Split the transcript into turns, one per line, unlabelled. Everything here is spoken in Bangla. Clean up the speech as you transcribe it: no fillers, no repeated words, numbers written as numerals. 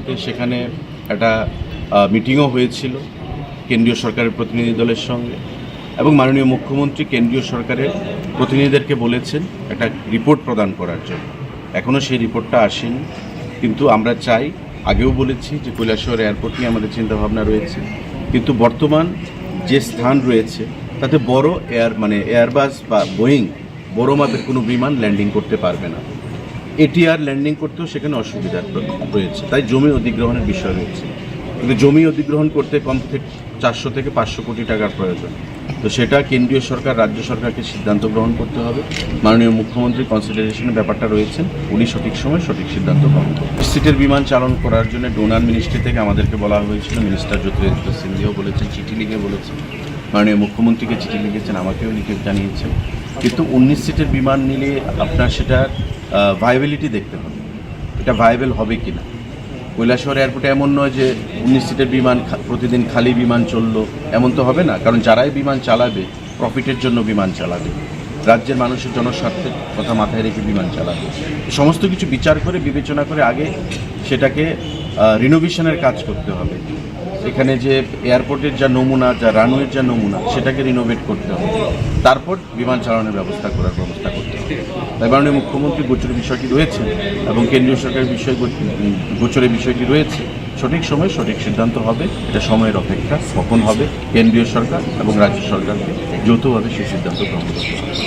এয়ারপোর্টে, সেখানে একটা মিটিংও হয়েছিল কেন্দ্রীয় সরকারের প্রতিনিধি দলের সঙ্গে, এবং মাননীয় মুখ্যমন্ত্রী কেন্দ্রীয় সরকারের প্রতিনিধিদেরকে বলেছেন একটা রিপোর্ট প্রদান করার জন্য। এখনও সেই রিপোর্টটা আসেনি, কিন্তু আমরা চাই, আগেও বলেছি যে কৈলাসহর এয়ারপোর্ট নিয়ে আমাদের চিন্তাভাবনা রয়েছে, কিন্তু বর্তমান যে স্থান রয়েছে তাতে বড় এয়ারবাস বা বোয়িং বড় মাপের কোনো বিমান ল্যান্ডিং করতে পারবে না। এটিআর ল্যান্ডিং করতেও সেখানে অসুবিধা রয়েছে, তাই জমি অধিগ্রহণের বিষয় রয়েছে। কিন্তু জমি অধিগ্রহণ করতে কম থেকে 400 থেকে 500 কোটি টাকার প্রয়োজন। তো সেটা কেন্দ্রীয় সরকার, রাজ্য সরকারকে সিদ্ধান্ত গ্রহণ করতে হবে। মাননীয় মুখ্যমন্ত্রী কনসিডারেশনের ব্যাপারটা রয়েছেন, উনি সঠিক সময় সঠিক সিদ্ধান্ত গ্রহণ করবেন। সিটের বিমান চালন করার জন্য ডোনার মিনিস্ট্রি থেকে আমাদেরকে বলা হয়েছিল, মিনিস্টার জ্যোতিরাদিত্য সিন্ধিয়াও বলেছেন, চিঠি লিখে বলেছেন, মাননীয় মুখ্যমন্ত্রীকে চিঠি লিখেছেন, আমাকেও লিখে জানিয়েছেন। কিন্তু 19 সিটের বিমান নিলে আপনার সেটার ভায়াবিলিটি দেখতে হবে, এটা ভায়াবেল হবে কি না। কৈলাসহর এয়ারপোর্টে এমন নয় যে 19 সিটের বিমান প্রতিদিন খালি বিমান চললো, এমন তো হবে না। কারণ যারাই বিমান চালাবে প্রফিটের জন্য বিমান চালাবে, রাজ্যের মানুষের জনস্বার্থের কথা মাথায় রেখে বিমান চালাবে। সমস্ত কিছু বিচার করে বিবেচনা করে আগে সেটাকে রিনোভেশনের কাজ করতে হবে। এখানে যে এয়ারপোর্টের যা নমুনা, যা রানওয়ের যা নমুনা, সেটাকে রিনোভেট করতে হবে, তারপর বিমান চালানোর ব্যবস্থা করতে হবে। তাই মাননীয় মুখ্যমন্ত্রী গোচরের বিষয়টি রয়েছে এবং কেন্দ্রীয় সরকারের গোচরের বিষয়টি রয়েছে। সঠিক সময়ে সঠিক সিদ্ধান্ত হবে, এটা সময়ের অপেক্ষা। কখন হবে কেন্দ্রীয় সরকার এবং রাজ্য সরকারকে যৌথভাবে সেই সিদ্ধান্ত গ্রহণ করতে হবে।